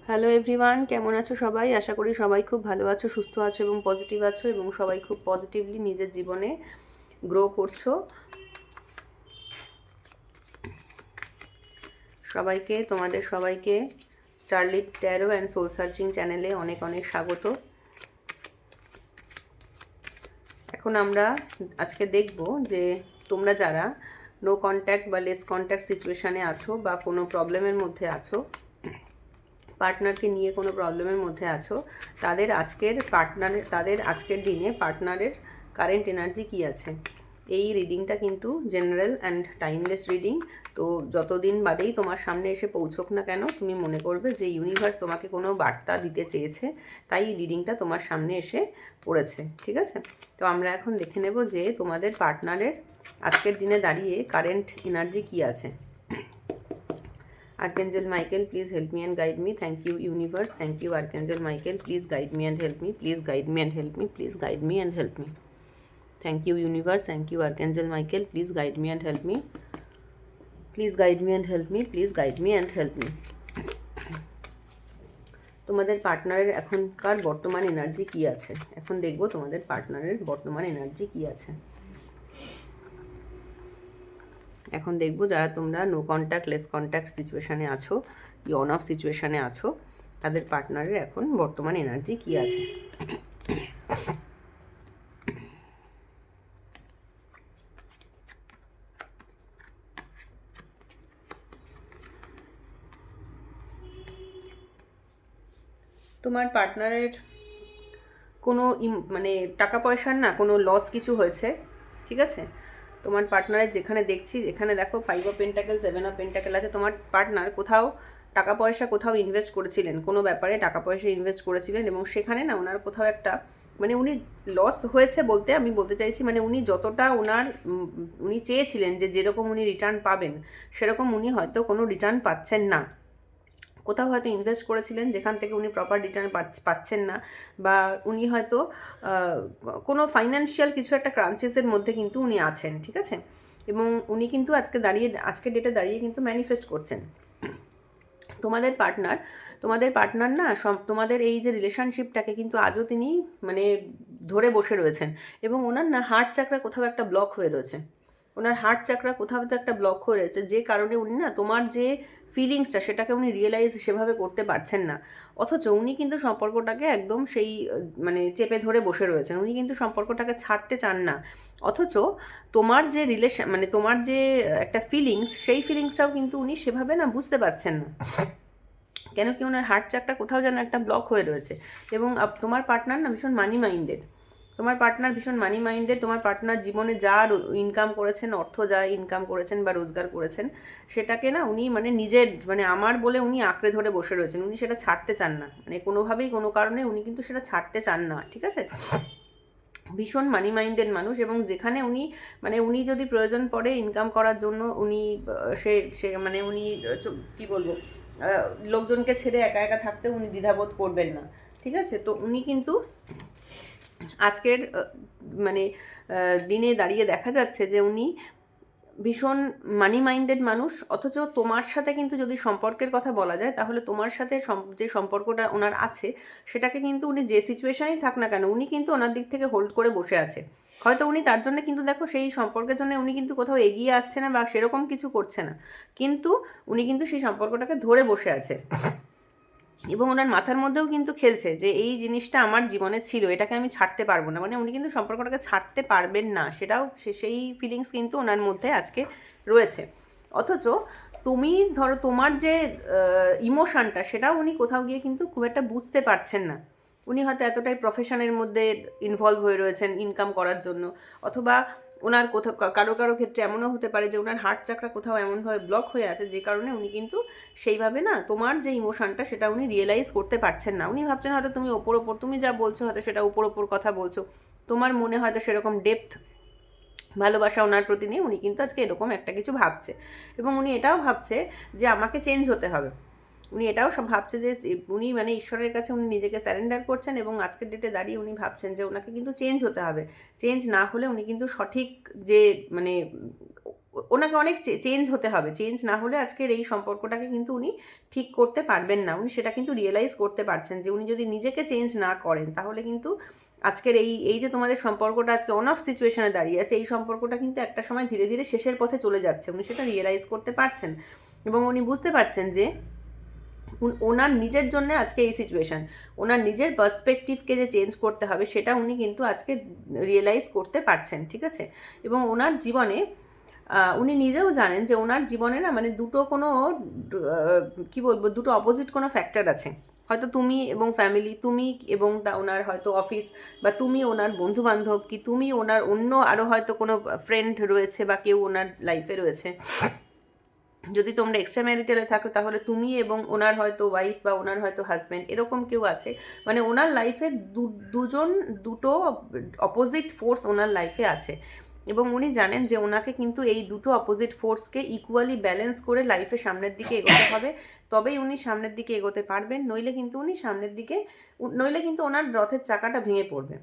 Hello everyone, কেমন আছো সবাই? আশা করি সবাই খুব ভালো আছো, সুস্থ আছো এবং পজিটিভ আছো এবং সবাই খুব পজিটিভলি নিজের জীবনে গ্রো করছো। তোমাদের সবাইকে স্টারলিট ট্যারো অ্যান্ড সোল সার্চিং চ্যানেলে অনেক অনেক স্বাগত। এখন আমরা আজকে দেখব যে তোমরা যারা নো কন্ট্যাক্ট বা লেস কন্ট্যাক্ট সিচুয়েশানে আছো বা কোনো প্রবলেমের মধ্যে আছো, পার্টনারকে নিয়ে কোনো প্রবলেমের মধ্যে আছো, তাদের আজকের দিনে পার্টনারের কারেন্ট এনার্জি কী আছে। এই রিডিংটা কিন্তু জেনারেল অ্যান্ড টাইমলেস রিডিং। তো যতদিন বাদেই তোমার সামনে এসে পৌঁছোক না কেন, তুমি মনে করবে যে ইউনিভার্স তোমাকে কোনো বার্তা দিতে চেয়েছে, তাই এই রিডিংটা তোমার সামনে এসে পড়েছে। ঠিক আছে, তো আমরা এখন দেখে নেব যে তোমাদের পার্টনারের আজকের দিনে দাঁড়িয়ে কারেন্ট এনার্জি কী আছে। Archangel Michael, please help me and guide me. Thank you, universe. Thank you, Archangel Michael. Please guide me and help me. Please guide me and help me. Please guide me and help me. Thank you, universe. Thank you, Archangel Michael. Please guide me and help me. Please guide me and help me. Please guide me and help me. তোমাদের পার্টনারের এখনকার বর্তমান energy কি আছে? এখন দেখব তোমাদের পার্টনারের বর্তমান এনার্জি কি আছে। এখন দেখব যারা তোমরা নো কন্ট্যাক্ট লেস কন্ট্যাক্ট সিচুয়েশানে আছো, কি অন অফ সিচুয়েশানে আছো, তাদের পার্টনারের এখন বর্তমান এনার্জি কি আছে। তোমার পার্টনারের কোনো মানে টাকা পয়সার না কোনো লস কিছু হয়েছে, ঠিক আছে। তোমার পার্টনারের যেখানে দেখছি, এখানে দেখো 5 অফ পেন্টাকেল 7 অফ পেন্টাকেল আছে। তোমার পার্টনার কোথাও টাকা পয়সা কোথাও ইনভেস্ট করেছিলেন, কোনো ব্যাপারে টাকা পয়সা ইনভেস্ট করেছিলেন এবং সেখানে না ওনার কোথাও একটা মানে উনি লস হয়েছে বলতে আমি বলতে চাইছি মানে উনি যতটা উনি চেয়েছিলেন যে যেরকম উনি রিটার্ন পাবেন, সেরকম উনি হয়তো কোনো রিটার্ন পাচ্ছেন না। কোথাও হয়তো ইনভেস্ট করেছিলেন যেখান থেকে উনি প্রপার রিটার্ন পাচ্ছেন না, বা উনি হয়তো কোনো ফাইন্যান্সিয়াল কিছু একটা ক্রাঞ্চেসের মধ্যে কিন্তু উনি আছেন, ঠিক আছে। এবং উনি কিন্তু আজকের ডেটে দাঁড়িয়ে কিন্তু ম্যানিফেস্ট করছেন। তোমাদের পার্টনার না তোমাদের এই যে রিলেশনশিপটাকে কিন্তু আজও তিনি মানে ধরে বসে রয়েছেন এবং ওনার না হার্ট চাকরা কোথাও একটা ব্লক হয়ে রয়েছে। ওনার হার্ট চাকরা কোথাও তো একটা ব্লক হয়ে রয়েছে, যে কারণে উনি না তোমার যে ফিলিংসটা সেটাকে উনি রিয়েলাইজ সেভাবে করতে পারছেন না। অথচ উনি কিন্তু সম্পর্কটাকে একদম সেই মানে চেপে ধরে বসে রয়েছেন, উনি কিন্তু সম্পর্কটাকে ছাড়তে চান না। অথচ তোমার যে মানে তোমার যে একটা ফিলিংস, সেই ফিলিংসটাও কিন্তু উনি সেভাবে না বুঝতে পারছেন না। কেন কি ওনার হার্ট চাকরা কোথাও যেন একটা ব্লক হয়ে রয়েছে। এবং তোমার পার্টনার না ভীষণ মানি মাইন্ডেড। তোমার পার্টনার জীবনে যা ইনকাম করেছেন, অর্থ যা ইনকাম করেছেন বা রোজগার করেছেন, সেটাকে না উনি মানে নিজের মানে আমার বলে উনি আঁকড়ে ধরে বসে রয়েছেন। উনি সেটা ছাড়তে চান না, মানে কোনোভাবেই কোনো কারণে উনি কিন্তু সেটা ছাড়তে চান না, ঠিক আছে। ভীষণ মানি মাইন্ডেড মানুষ। এবং যেখানে উনি যদি প্রয়োজন পড়ে ইনকাম করার জন্য উনি সে মানে উনি কী বলবো, লোকজনকে ছেড়ে একা একা থাকতে উনি দ্বিধাবোধ করবেন না, ঠিক আছে। তো উনি কিন্তু আজকের মানে দিনে দাঁড়িয়ে দেখা যাচ্ছে যে উনি ভীষণ মানি মাইন্ডেড মানুষ। অথচ তোমার সাথে কিন্তু যদি সম্পর্কের কথা বলা যায়, তাহলে তোমার সাথে যে সম্পর্কটা ওনার আছে, সেটাকে কিন্তু উনি যে সিচুয়েশানেই থাক না কেন উনি কিন্তু ওনার দিক থেকে হোল্ড করে বসে আছে। হয়তো উনি তার জন্য কিন্তু দেখো সেই সম্পর্কের জন্য উনি কিন্তু কোথাও এগিয়ে আসছে না বা সেরকম কিছু করছে না, কিন্তু উনি কিন্তু সেই সম্পর্কটাকে ধরে বসে আছে। এবং ওনার মাথার মধ্যেও কিন্তু খেলছে যে এই জিনিসটা আমার জীবনে ছিল, এটাকে আমি ছাড়তে পারবো না, মানে উনি কিন্তু সম্পর্কটাকে ছাড়তে পারবেন না, সেটাও সেই ফিলিংস কিন্তু ওনার মধ্যে আজকে রয়েছে। অথচ তুমি ধরো তোমার যে ইমোশনটা, সেটাও উনি কোথাও গিয়ে কিন্তু খুব একটা বুঝতে পারছেন না। উনি হয়তো এতটাই প্রফেশনের মধ্যে ইনভলভ হয়ে রয়েছেন ইনকাম করার জন্য, অথবা ওনার কোথাও কারো ক্ষেত্রে এমনও হতে পারে যে ওনার হার্ট চাকরা কোথাও এমনভাবে ব্লক হয়ে আছে, যে কারণে উনি কিন্তু সেইভাবে না তোমার যে ইমোশনটা সেটা উনি রিয়েলাইজ করতে পারছেন না। উনি ভাবছেন হয়তো তুমি ওপর তুমি যা বলছো হয়তো সেটা ওপর কথা বলছো, তোমার মনে হয়তো সেরকম ডেপথ ভালোবাসা ওনার প্রতি নেই। উনি কিন্তু আজকে এরকম একটা কিছু ভাবছে এবং উনি এটাও ভাবছে যে আমাকে চেঞ্জ হতে হবে। উনি এটাও সব ভাবছে যে উনি মানে ঈশ্বরের কাছে উনি নিজেকে স্যারেন্ডার করছেন এবং আজকের ডেটে দাঁড়িয়ে উনি ভাবছেন যে ওনাকে কিন্তু চেঞ্জ হতে হবে। চেঞ্জ না হলে উনি কিন্তু সঠিক যে মানে ওনাকে অনেক চেঞ্জ হতে হবে। চেঞ্জ না হলে আজকের এই সম্পর্কটাকে কিন্তু উনি ঠিক করতে পারবেন না। উনি সেটা কিন্তু রিয়েলাইজ করতে পারছেন যে উনি যদি নিজেকে চেঞ্জ না করেন তাহলে কিন্তু আজকের এই এই যে তোমাদের সম্পর্কটা আজকে অন অফ সিচুয়েশনে দাঁড়িয়ে আছে, এই সম্পর্কটা কিন্তু একটা সময় ধীরে ধীরে শেষের পথে চলে যাচ্ছে। উনি সেটা রিয়েলাইজ করতে পারছেন এবং উনি বুঝতে পারছেন যে ওনার নিজের জন্য আজকে এই সিচুয়েশান, ওনার নিজের পার্সপেক্টিভকে যে চেঞ্জ করতে হবে সেটা উনি কিন্তু আজকে রিয়েলাইজ করতে পারছেন, ঠিক আছে। এবং ওনার জীবনে উনি নিজেও জানেন যে ওনার জীবনে না মানে দুটো কোনো কী বলবো, দুটো অপোজিট কোনো ফ্যাক্টর আছে। হয়তো তুমি এবং ফ্যামিলি, তুমি এবং ওনার হয়তো অফিস, বা তুমি ওনার বন্ধুবান্ধব, কি তুমি ওনার অন্য আরও হয়তো কোনো ফ্রেন্ড রয়েছে বা কেউ ওনার লাইফে রয়েছে। যদি তোমরা এক্সট্রা ম্যারিটালে থাকো তাহলে তুমি এবং ওনার হয়তো ওয়াইফ বা ওনার হয়তো হাজব্যান্ড, এরকম কেউ আছে। মানে ওনার লাইফে দুটো অপোজিট ফোর্স ওনার লাইফে আছে এবং উনি জানেন যে ওনাকে কিন্তু এই দুটো অপোজিট ফোর্সকে ইকুয়ালি ব্যালেন্স করে লাইফে সামনের দিকে এগোতে হবে, তবেই উনি সামনের দিকে এগোতে পারবেন। নইলে কিন্তু ওনার রথের চাকাটা ভেঙে পড়বে।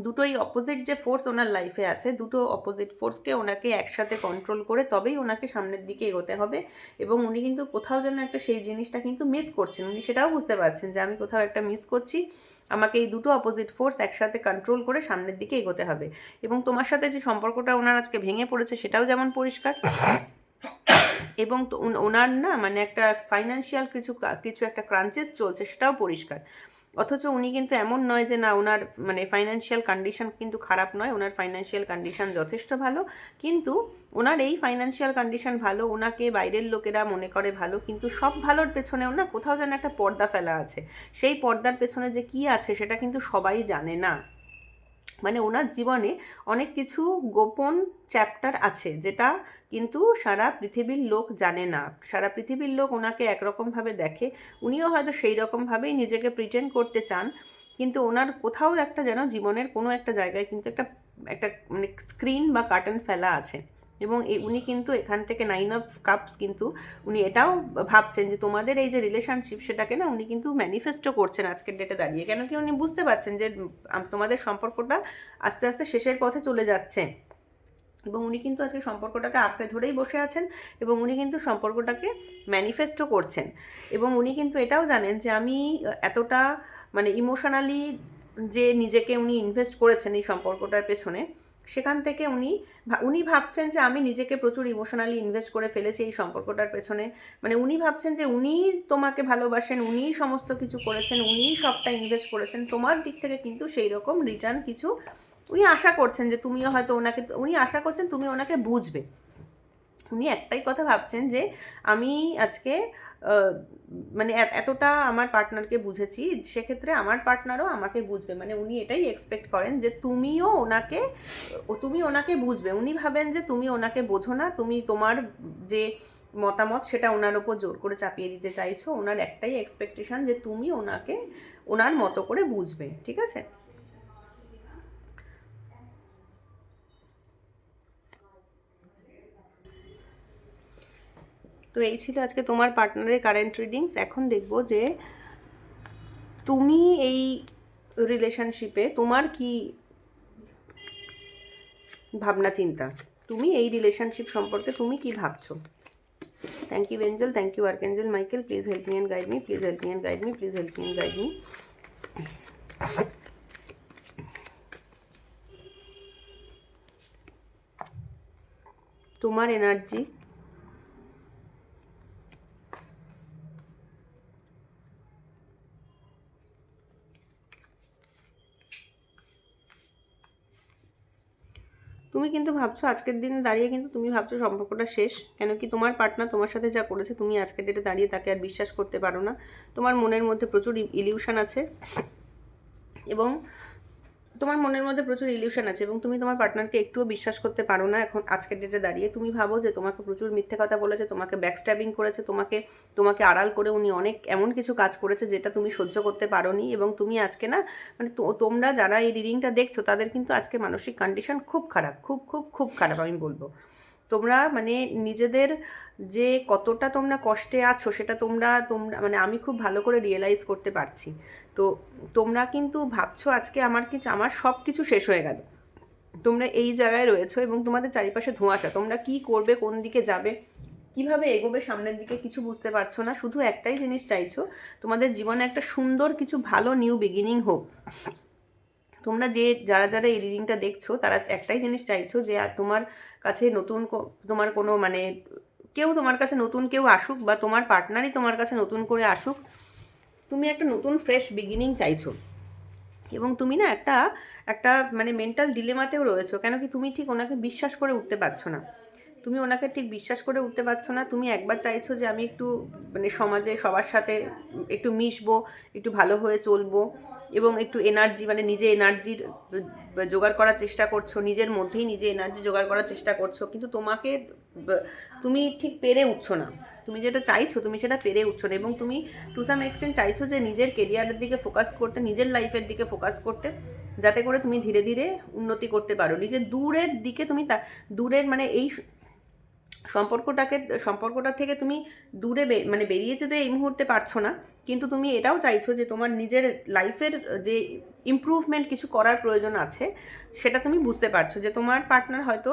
দুটোই অপোজিট যে ফোর্স ওনার লাইফে আছে, দুটো অপোজিট ফোর্সকে ওনাকে একসাথে কন্ট্রোল করে তবেই ওনাকে সামনের দিকে এগোতে হবে। এবং উনি কিন্তু কোথাও যেন একটা সেই জিনিসটা কিন্তু মিস করছেন, উনি সেটাও বুঝতে পারছেন যে আমি কোথাও একটা মিস করছি, আমাকে এই দুটো অপোজিট ফোর্স একসাথে কন্ট্রোল করে সামনের দিকে এগোতে হবে। এবং তোমার সাথে যে সম্পর্কটা ওনার আজকে ভেঙে পড়েছে সেটাও যেমন পরিষ্কার, এবং ওনার না মানে একটা ফাইন্যান্সিয়াল কিছু একটা ক্রাঞ্চেস চলছে সেটাও পরিষ্কার। অথচ উনি কিন্তু এমন নয় যে না ওনার মানে ফাইন্যান্সিয়াল কন্ডিশন কিন্তু খারাপ নয়, ওনার ফাইন্যান্সিয়াল কন্ডিশন যথেষ্ট ভালো। কিন্তু ওনার এই ফাইন্যান্সিয়াল কন্ডিশন ভালো, ওনাকে বাইরের লোকেরা মনে করে ভালো, কিন্তু সব ভালোর পেছনেও না কোথাও যেন একটা পর্দা ফেলা আছে। সেই পর্দার পেছনে যে কী আছে সেটা কিন্তু সবাই জানে না। মানে ওনার জীবনে অনেক কিছু গোপন চ্যাপ্টার আছে যেটা কিন্তু সারা পৃথিবীর লোক জানে না। সারা পৃথিবীর লোক ওনাকে একরকমভাবে দেখে, উনিও হয়তো সেই রকমভাবেই নিজেকে প্রিটেন্ড করতে চান, কিন্তু ওনার কোথাও একটা যেন জীবনের কোনো একটা জায়গায় কিন্তু একটা একটা মানে স্ক্রিন বা কার্টেন ফেলা আছে। এবং উনি কিন্তু এখান থেকে 9 অফ কাপস কিন্তু উনি এটাও ভাবছেন যে তোমাদের এই যে রিলেশনশিপ সেটাকে না উনি কিন্তু ম্যানিফেস্টও করছেন আজকের ডেটে দাঁড়িয়ে। কেন কি উনি বুঝতে পারছেন যে তোমাদের সম্পর্কটা আস্তে আস্তে শেষের পথে চলে যাচ্ছে এবং উনি কিন্তু আজকে সম্পর্কটাকে আঁকড়ে ধরেই বসে আছেন এবং উনি কিন্তু সম্পর্কটাকে ম্যানিফেস্টও করছেন। এবং উনি কিন্তু এটাও জানেন যে আমি এতটা মানে ইমোশনালি যে নিজেকে উনি ইনভেস্ট করেছেন এই সম্পর্কটার পেছনে, সেখান থেকে উনি ভাবছেন যে আমি নিজেকে প্রচুর ইমোশনালি ইনভেস্ট করে ফেলেছি এই সম্পর্কটার পেছনে। মানে উনি ভাবছেন যে উনিই তোমাকে ভালোবাসেন, উনিই সমস্ত কিছু করেছেন, উনিই সবটা ইনভেস্ট করেছেন, তোমার দিক থেকে কিন্তু সেই রকম রিটার্ন কিছু উনি আশা করছেন যে তুমিও হয়তো উনি আশা করছেন তুমি ওনাকে বুঝবে। উনি একটাই কথা ভাবছেন যে আমি আজকে মানে এতটা আমার পার্টনারকে বুঝেছি, সেক্ষেত্রে আমার পার্টনারও আমাকে বুঝবে। মানে উনি এটাই এক্সপেক্ট করেন যে তুমি ওনাকে বুঝবে। উনি ভাবেন যে তুমি ওনাকে বোঝো না, তুমি তোমার যে মতামত সেটা ওনার ওপর জোর করে চাপিয়ে দিতে চাইছো। ওনার একটাই এক্সপেকটেশন যে তুমি ওনাকে ওনার মতো করে বুঝবে, ঠিক আছে। তো এই ছিল আজকে তোমার পার্টনারের কারেন্ট রিডিংস। এখন দেখব যে তুমি এই রিলেশনশিপে তোমার কি ভাবনা চিন্তা, তুমি এই রিলেশনশিপ সম্পর্কে তুমি কি ভাবছো। Thank you angel, thank you archangel Michael, please help me and guide me, please help me and guide me, please help me and guide me. তোমার এনার্জি, তুমি কিন্তু ভাবছো আজকের দিনে দাঁড়িয়ে কিন্তু তুমি ভাবছো সম্পর্কটা শেষ। কেন কি তোমার পার্টনার তোমার সাথে যা করেছে তুমি আজকের ডেটে দাঁড়িয়ে তাকে আর বিশ্বাস করতে পারো না। তোমার মনের মধ্যে প্রচুর ইলিউশন আছে এবং তুমি তোমার পার্টনারকে একটুও বিশ্বাস করতে পারো না এখন আজকের ডেটে দাঁড়িয়ে। তুমি ভাবো যে তোমাকে প্রচুর মিথ্যে কথা বলেছে, তোমাকে ব্যাকস্ট্যাবিং করেছে, তোমাকে আড়াল করে উনি অনেক এমন কিছু কাজ করেছে যেটা তুমি সহ্য করতে পারোনি। এবং তুমি আজকে না মানে তোমরা যারা এই রিডিংটা দেখছো তাদের কিন্তু আজকে মানসিক কন্ডিশন খুব খারাপ, খুব খুব খুব খারাপ আমি বলবো। তোমরা মানে নিজেদের যে কতটা তোমরা কষ্টে আছো সেটা তোমরা মানে আমি খুব ভালো করে রিয়েলাইজ করতে পারছি। তো তোমরা কিন্তু ভাবছো আজকে আমার সব কিছু শেষ হয়ে গেল, তোমরা এই জায়গায় রয়েছো এবং তোমাদের চারিপাশে ধোঁয়াশা, তোমরা কি করবে, কোন দিকে যাবে, কিভাবে এগোবে সামনের দিকে কিছু বুঝতে পারছো না। শুধু একটাই জিনিস চাইছো, তোমাদের জীবনে একটা সুন্দর কিছু ভালো নিউ বিগিনিং হোক। তোমরা যারা যারা এই রিডিংটা দেখছো তারা একটাই জিনিস চাইছো যে তোমার কাছে নতুন তোমার কোনো মানে কেউ তোমার কাছে নতুন কেউ আসুক, বা তোমার পার্টনারই তোমার কাছে নতুন করে আসুক। তুমি একটা নতুন ফ্রেশ বিগিনিং চাইছো এবং তুমি না একটা একটা মানে মেন্টাল ডিলেমাতেও রয়েছো। কেন কি তুমি ঠিক ওনাকে বিশ্বাস করে উঠতে পারছো না, তুমি ওনাকে ঠিক বিশ্বাস করে উঠতে পারছো না। তুমি একবার চাইছো যে আমি একটু মানে সমাজে সবার সাথে একটু মিশবো, একটু ভালো হয়ে চলবো এবং একটু এনার্জি মানে নিজে এনার্জির জোগাড় করার চেষ্টা করছো, নিজের মধ্যেই নিজে এনার্জি জোগাড় করার চেষ্টা করছো, কিন্তু তুমি ঠিক পেরে উঠছো না। তুমি যেটা চাইছো তুমি সেটা পেরে উঠছো না এবং তুমি টু সাম এক্সটেন্ট চাইছো যে নিজের কেরিয়ারের দিকে ফোকাস করতে, নিজের লাইফের দিকে ফোকাস করতে, যাতে করে তুমি ধীরে ধীরে উন্নতি করতে পারো নিজের দূরের দিকে। তুমি দূরের মানে এই সম্পর্কটা থেকে তুমি দূরে মানে বেরিয়ে যেতে এই মুহূর্তে পারছো না, কিন্তু তুমি এটাও চাইছো যে তোমার নিজের লাইফের যে ইমপ্রুভমেন্ট কিছু করার প্রয়োজন আছে সেটা তুমি বুঝতে পারছো যে তোমার পার্টনার হয়তো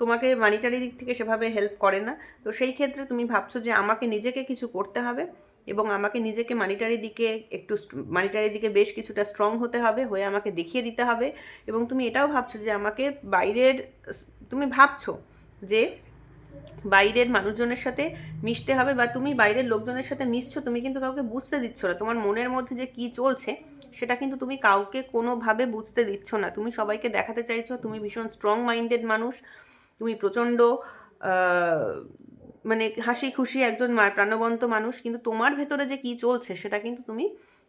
তোমাকে মানিটারি দিক থেকে সেভাবে হেল্প করে না। তো সেই ক্ষেত্রে তুমি ভাবছো যে আমাকে নিজেকে কিছু করতে হবে এবং আমাকে নিজেকে মানিটারি দিকে বেশ কিছুটা স্ট্রং হতে হবে, হয়ে আমাকে দেখিয়ে দিতে হবে। এবং তুমি এটাও ভাবছো যে আমাকে তুমি ভাবছো যে বাইরের মানুষজনের সাথে মিশতে হবে, বা তুমি বাইরের লোকজনের সাথে মিশছো, তুমি কিন্তু কাউকে বুঝতে দিচ্ছ না তোমার মনের মধ্যে যে কি চলছে সেটা কিন্তু তুমি কাউকে কোনোভাবে বুঝতে দিচ্ছ না। তুমি সবাইকে দেখাতে চাইছো তুমি ভীষণ স্ট্রং মাইন্ডেড মানুষ, তুমি প্রচণ্ড মানে হাসি খুশি একজন প্রাণবন্ত মানুষ, কিন্তু তোমার ভেতরে যে কি চলছে সেটা কিন্তু তুমি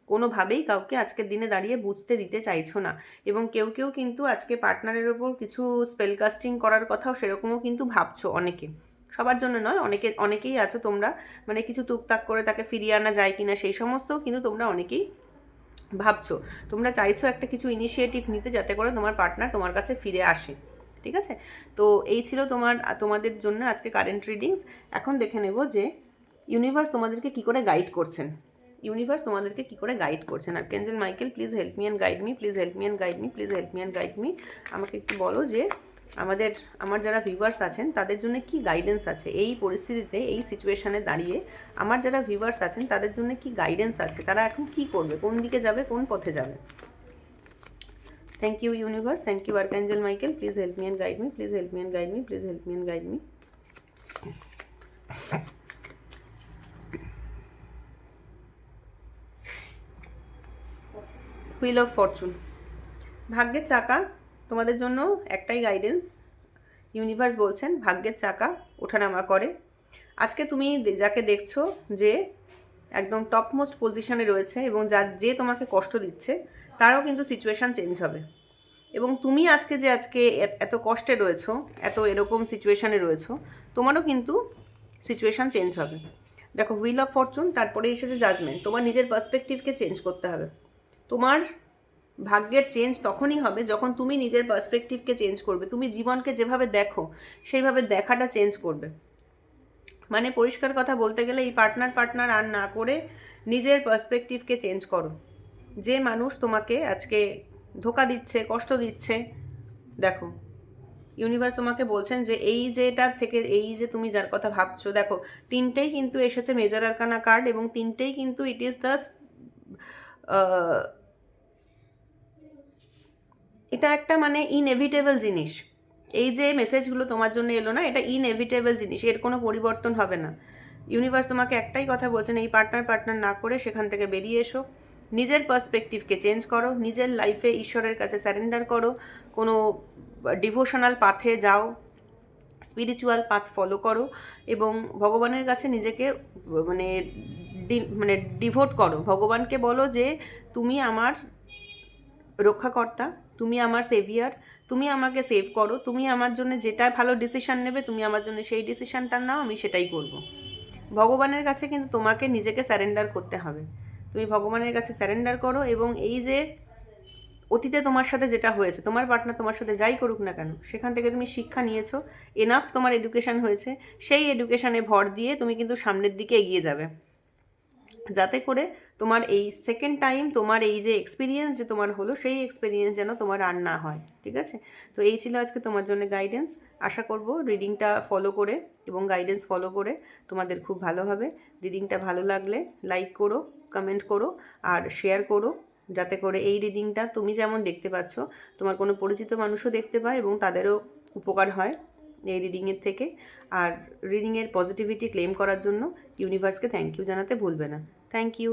কোনোভাবেই কাউকে আজকের দিনে দাঁড়িয়ে বুঝতে দিতে চাইছো না। এবং কেউ কেউ কিন্তু আজকে পার্টনারের ওপর কিছু স্পেল কাস্টিং করার কথাও সেরকমও কিন্তু ভাবছো অনেকে, সবার জন্য নয়, অনেকেই আছো তোমরা, মানে কিছু টুকটাক করে তাকে ফিরিয়ে আনা যায় কিনা সেই সমস্তও কিন্তু তোমরা অনেকেই ভাবছো। তোমরা চাইছো একটা কিছু ইনিশিয়েটিভ নিতে যাতে করে তোমার পার্টনার তোমার কাছে ফিরে আসে। ঠিক আছে, তো এই ছিল তোমাদের জন্য আজকে কারেন্ট রিডিংস। এখন দেখে নেব যে ইউনিভার্স তোমাদেরকে কি করে গাইড করছেন। ইউনিভার্স তোমাদেরকে কি করে গাইড করছেন। Archangel Michael, please help me and guide me, please help me and guide me, please help me and guide me. আমাকে একটু বলো যে আমার যারা ভিউয়ার্স আছেন তাদের জন্য কি গাইডেন্স আছে এই পরিস্থিতিতে, এই সিচুয়েশানে দাঁড়িয়ে আমার যারা ভিউয়ার্স আছেন তাদের জন্য কি গাইডেন্স আছে, তারা এখন কি করবে, কোন দিকে যাবে, কোন পথে যাবে। Thank you universe, thank you archangel Michael, please help me and guide me, please help me and guide me, please help me and guide me. Wheel of fortune, ভাগ্যের চাকা তোমাদের জন্য একটাই গাইডেন্স। ইউনিভার্স বলছেন ভাগ্যের চাকা ওঠানামা করে। আজকে তুমি যাকে দেখছো যে একদম টপমোস্ট পজিশনে রয়েছে এবং যে তোমাকে কষ্ট দিচ্ছে তারও কিন্তু সিচুয়েশান চেঞ্জ হবে। এবং তুমি আজকে এত কষ্টে রয়েছো, এত এরকম সিচুয়েশানে রয়েছো, তোমারও কিন্তু সিচুয়েশান চেঞ্জ হবে। দেখো হুইল অফ ফরচুন, তারপরে এসেছে জাজমেন্ট। তোমার নিজের পার্সপেক্টিভকে চেঞ্জ করতে হবে। তোমার ভাগ্যের চেঞ্জ তখনই হবে যখন তুমি নিজের পার্সপেক্টিভকে চেঞ্জ করবে। তুমি জীবনকে যেভাবে দেখো সেইভাবে দেখাটা চেঞ্জ করবে। মানে পরিষ্কার কথা বলতে গেলে এই পার্টনার আর না করে নিজের পার্সপেক্টিভকে চেঞ্জ করো। যে মানুষ তোমাকে আজকে ধোকা দিচ্ছে, কষ্ট দিচ্ছে, দেখো ইউনিভার্স তোমাকে বলছেন যে এই যে তুমি যার কথা ভাবছো, দেখো তিনটেই কিন্তু এসেছে মেজর আরকানা কার্ড এবং তিনটেই কিন্তু ইট ইজ দ্য এটা একটা মানে ইনএভিটেবল জিনিস। এই যে মেসেজগুলো তোমার জন্য এলো না, এটা ইনএভিটেবল জিনিস, এর কোনো পরিবর্তন হবে না। ইউনিভার্স তোমাকে একটাই কথা বলছেন, এই পার্টনার না করে সেখান থেকে বেরিয়ে এসো, নিজের পার্সপেক্টিভকে চেঞ্জ করো, নিজের লাইফে ঈশ্বরের কাছে স্যারেন্ডার করো, কোনো ডিভোশনাল পাথে যাও, স্পিরিচুয়াল পাথ ফলো করো এবং ভগবানের কাছে নিজেকে মানে মানে ডিভোট করো। ভগবানকে বলো যে তুমি আমার রক্ষাকর্তা, তুমি আমার সেভিয়ার, তুমি আমাকে সেভ করো, তুমি আমার জন্য যেটা ভালো ডিসিশান নেবে তুমি আমার জন্য সেই ডিসিশানটা নাও, আমি সেটাই করব। ভগবানের কাছে কিন্তু তোমাকে নিজেকে স্যারেন্ডার করতে হবে। তুমি ভগবানের কাছে স্যারেন্ডার করো এবং এই যে অতীতে তোমার সাথে যেটা হয়েছে, তোমার পার্টনার তোমার সাথে যাই করুক না কেন, সেখান থেকে তুমি শিক্ষা নিয়েছো, এনাফ তোমার এডুকেশান হয়েছে, সেই এডুকেশানে ভর দিয়ে তুমি কিন্তু সামনের দিকে এগিয়ে যাবে। যাতে করে তোমার এই সেকেন্ড টাইম তোমার এই যে এক্সপিরিয়েন্স যে তোমার হলো সেই এক্সপিরিয়েন্স যেন তোমার আর না হয়, ঠিক আছে? তো এই ছিল আজকে তোমার জন্য গাইডেন্স। আশা করব রিডিংটা ফলো করে এবং গাইডেন্স ফলো করে তোমাদের খুব ভালো হবে। রিডিংটা ভালো লাগলে লাইক করো, কমেন্ট করো আর শেয়ার করো, যাতে করে এই রিডিংটা তুমি যেমন দেখতে পাচ্ছ তোমার কোনো পরিচিত মানুষও দেখতে পায় এবং তাদেরও উপকার হয় এই রিডিংয়ের থেকে। আর রিডিংয়ের পজিটিভিটি ক্লেম করার জন্য ইউনিভার্সকে থ্যাংক ইউ জানাতে ভুলবে না। Thank you.